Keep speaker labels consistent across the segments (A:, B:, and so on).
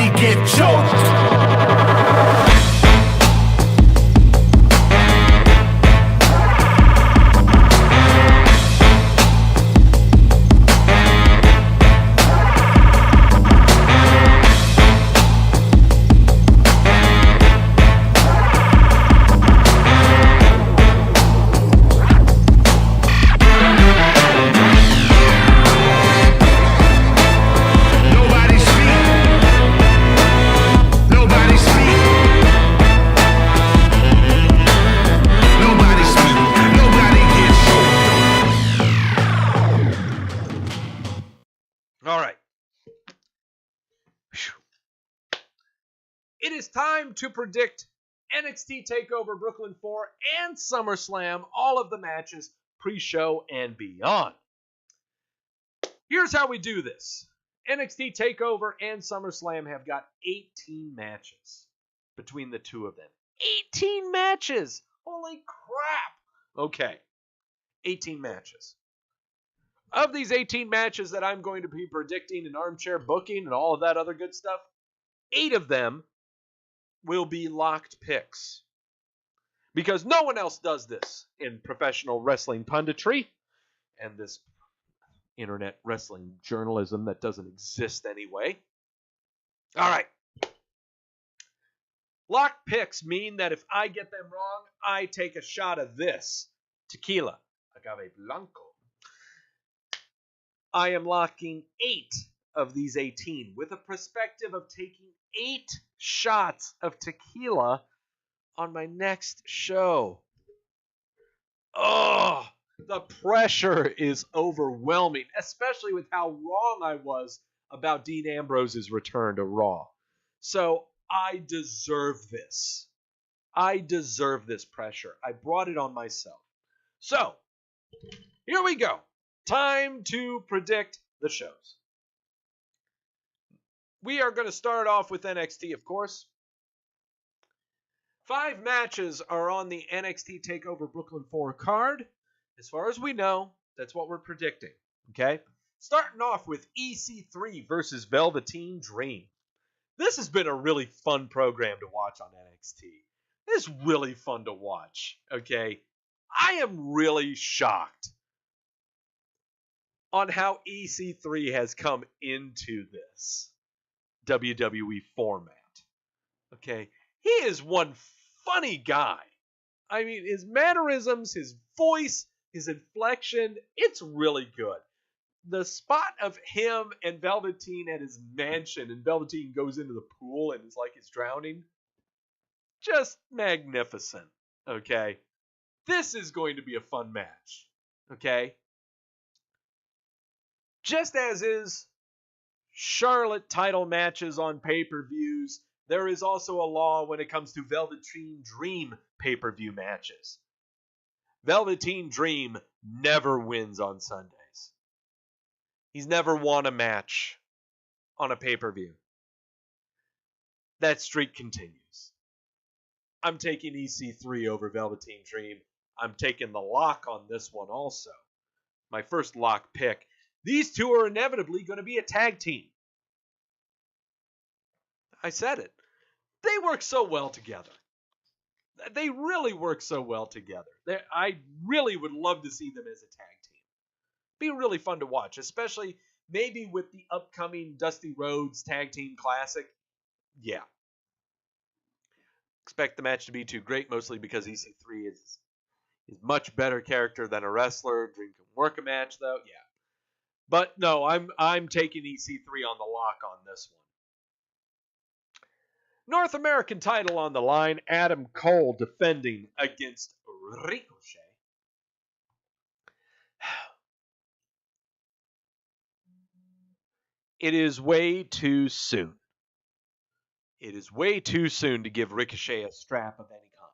A: nobody get choked.
B: It is time to predict NXT Takeover Brooklyn 4 and SummerSlam, all of the matches, pre-show and beyond. Here's how we do this. NXT Takeover and SummerSlam have got 18 matches between the two of them. 18 matches! Holy crap! Okay, 18 matches. Of these 18 matches that I'm going to be predicting and armchair booking and all of that other good stuff, 8 of them will be locked picks. Because no one else does this in professional wrestling punditry and this internet wrestling journalism that doesn't exist anyway. All right. Locked picks mean that if I get them wrong, I take a shot of this. Tequila. Agave Blanco. I am locking 8 of these 18 with a perspective of taking 8 shots of tequila on my next show. Oh, the pressure is overwhelming, especially with how wrong I was about Dean Ambrose's return to Raw. So I deserve this. I deserve this pressure. I brought it on myself. So, here we go. Time to predict the shows. We are going to start off with NXT, of course. 5 matches are on the NXT Takeover Brooklyn 4 card. As far as we know, that's what we're predicting. Okay? Starting off with EC3 versus Velveteen Dream. This has been a really fun program to watch on NXT. It's really fun to watch. Okay? I am really shocked on how EC3 has come into this WWE format. Okay? He is one funny guy. I mean, his mannerisms, his voice, his inflection, it's really good. The spot of him and Velveteen at his mansion, and Velveteen goes into the pool and it's like he's drowning. Just magnificent. Okay? This is going to be a fun match. Okay? Just as is Charlotte title matches on pay-per-views, there is also a law when it comes to Velveteen Dream pay-per-view matches. Velveteen Dream never wins on Sundays. He's never won a match on a pay-per-view. That streak continues. I'm taking EC3 over Velveteen Dream. I'm taking the lock on this one also. My first lock pick. These two are inevitably going to be a tag team. I said it. They work so well together. They really work so well together. I really would love to see them as a tag team. Be really fun to watch, especially maybe with the upcoming Dusty Rhodes Tag Team Classic. Yeah. Expect the match to be too great, mostly because EC3 is much better character than a wrestler. Dream can work a match, though. Yeah. But no, I'm taking EC3 on the lock on this one. North American title on the line. Adam Cole defending against Ricochet. It is way too soon. It is way too soon to give Ricochet a strap of any kind.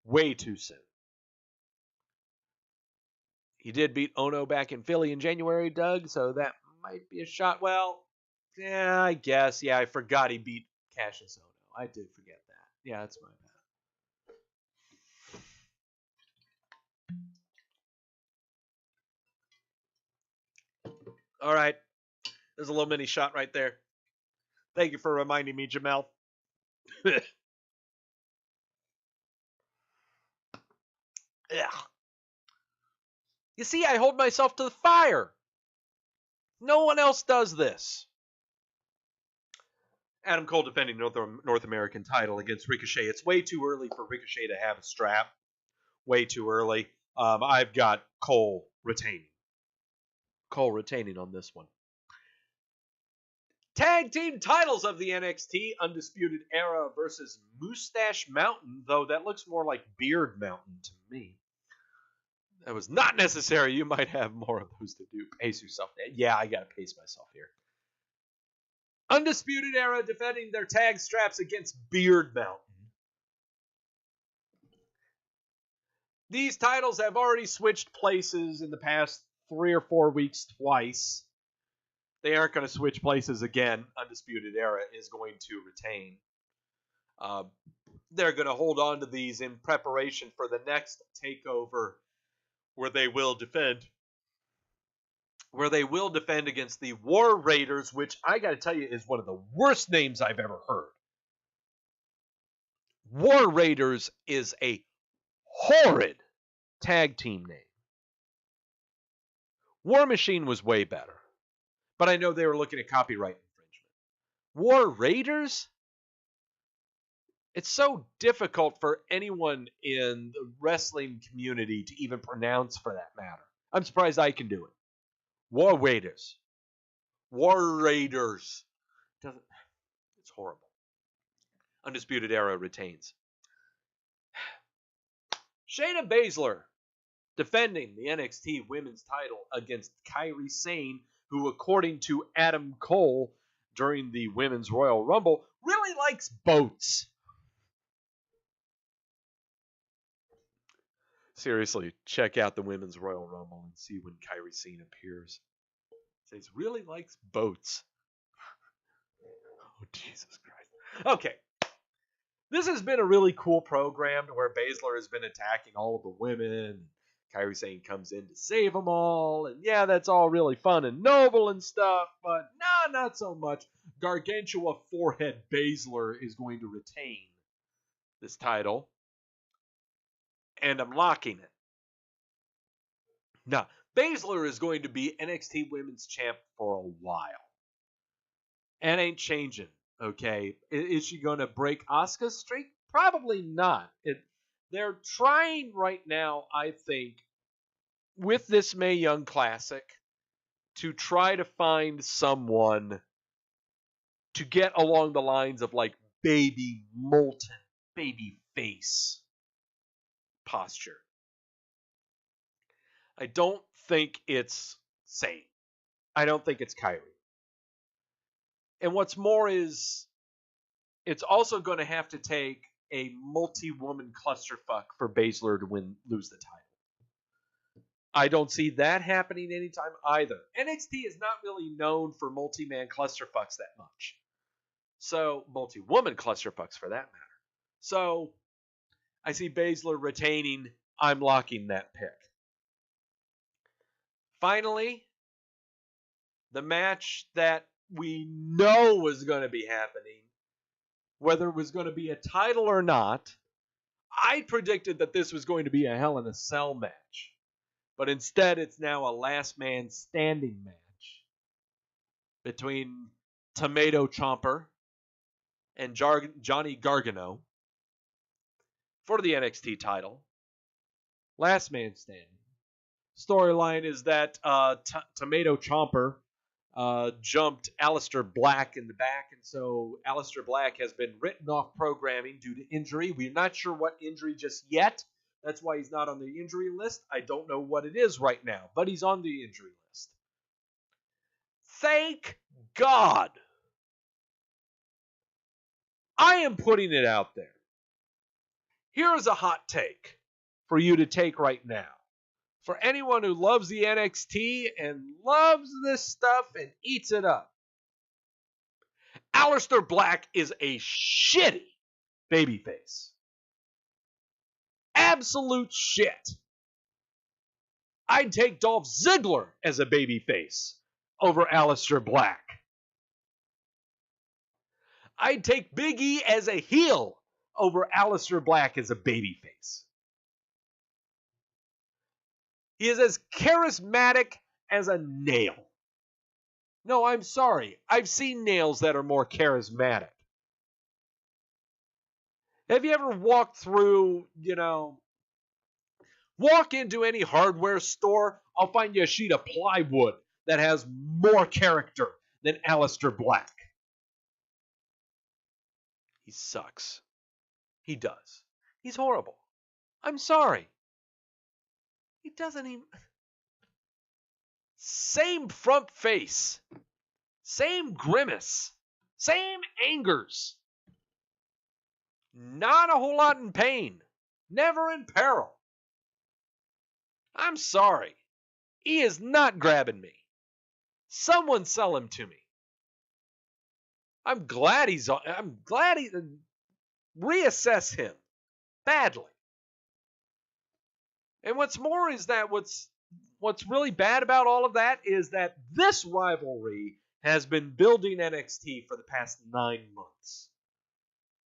B: Way too soon. He did beat Ono back in Philly in January, Doug, so that might be a shot. Well, yeah, I guess. Yeah, I forgot he beat Cassius Ono. I did forget that. Yeah, that's my bad. All right. There's a little mini shot right there. Thank you for reminding me, Jamel. Yeah. You see, I hold myself to the fire. No one else does this. Adam Cole defending North American title against Ricochet. It's way too early for Ricochet to have a strap. Way too early. I've got Cole retaining. Cole retaining on this one. Tag team titles of the NXT Undisputed Era versus Mustache Mountain, though that looks more like Beard Mountain to me. That was not necessary. You might have more of those to do. Pace yourself. Yeah, I got to pace myself here. Undisputed Era defending their tag straps against Beard Mountain. These titles have already switched places in the past 3 or 4 weeks twice. They aren't going to switch places again. Undisputed Era is going to retain. They're going to hold on to these in preparation for the next takeover where they will defend. Where they will defend against the War Raiders, which I got to tell you is one of the worst names I've ever heard. War Raiders is a horrid tag team name. War Machine was way better, but I know they were looking at copyright infringement. War Raiders? It's so difficult for anyone in the wrestling community to even pronounce, for that matter. I'm surprised I can do it. War Raiders. War Raiders. It's horrible. Undisputed Era retains. Shayna Baszler defending the NXT Women's title against Kairi Sane, who, according to Adam Cole during the Women's Royal Rumble, really likes boats. Seriously, check out the Women's Royal Rumble and see when Kairi Sane appears. He really likes boats. Oh, Jesus Christ. Okay. This has been a really cool program where Baszler has been attacking all of the women. Kairi Sane comes in to save them all. And yeah, that's all really fun and noble and stuff. But nah, not so much. Gargantua Forehead Baszler is going to retain this title. And I'm locking it. Now, Baszler is going to be NXT Women's Champ for a while. And ain't changing, okay? Is she going to break Asuka's streak? Probably not. They're trying right now, I think, with this Mae Young Classic, to try to find someone to get along the lines of like baby molten, baby face posture. I don't think it's Sane. I don't think it's Kairi. And what's more is, it's also going to have to take a multi-woman clusterfuck for Baszler to lose the title. I don't see that happening anytime either. NXT is not really known for multi-man clusterfucks that much. So, multi-woman clusterfucks for that matter. So, I see Baszler retaining. I'm locking that pick. Finally, the match that we know was going to be happening, whether it was going to be a title or not, I predicted that this was going to be a Hell in a Cell match. But instead, it's now a last man standing match between Tomato Chomper and Johnny Gargano for the NXT title. Last man standing. Storyline is that Tomato Chomper jumped Aleister Black in the back, and so Aleister Black has been written off programming due to injury. We're not sure what injury just yet. That's why he's not on the injury list. I don't know what it is right now, but he's on the injury list. Thank God. I am putting it out there. Here's a hot take for you to take right now. For anyone who loves the NXT and loves this stuff and eats it up, Aleister Black is a shitty babyface. Absolute shit. I'd take Dolph Ziggler as a babyface over Aleister Black. I'd take Big E as a heel over Aleister Black as a babyface. He is as charismatic as a nail. No, I'm sorry. I've seen nails that are more charismatic. Have you ever walked through, walk into any hardware store, I'll find you a sheet of plywood that has more character than Aleister Black. He sucks. He does. He's horrible. I'm sorry. He doesn't even... Same front face. Same grimace. Same angers. Not a whole lot in pain. Never in peril. I'm sorry. He is not grabbing me. Someone sell him to me. I'm glad he reassess him badly. And what's more is that what's really bad about all of that is that this rivalry has been building NXT for the past 9 months.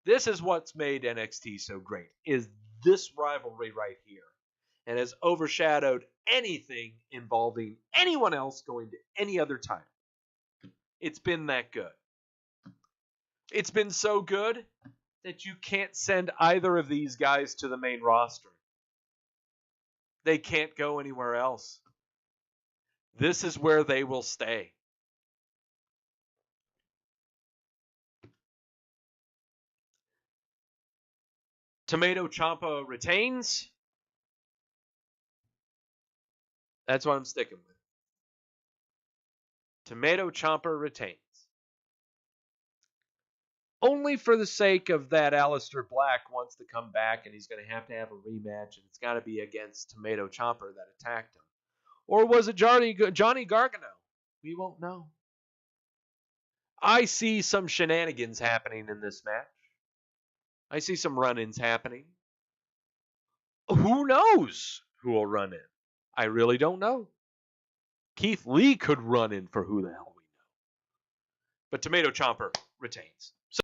B: This is what's made NXT so great, is this rivalry right here, and has overshadowed anything involving anyone else going to any other title. It's been that good. It's been so good that you can't send either of these guys to the main roster. They can't go anywhere else. This is where they will stay. Tomato Ciampa retains. That's what I'm sticking with. Tomato Ciampa retains. Only for the sake of that Aleister Black wants to come back and he's going to have a rematch, and it's got to be against Tomato Ciampa that attacked him. Or was it Johnny Gargano? We won't know. I see some shenanigans happening in this match. I see some run-ins happening. Who knows who will run in? I really don't know. Keith Lee could run in for who the hell we know. But Tomato Ciampa retains. So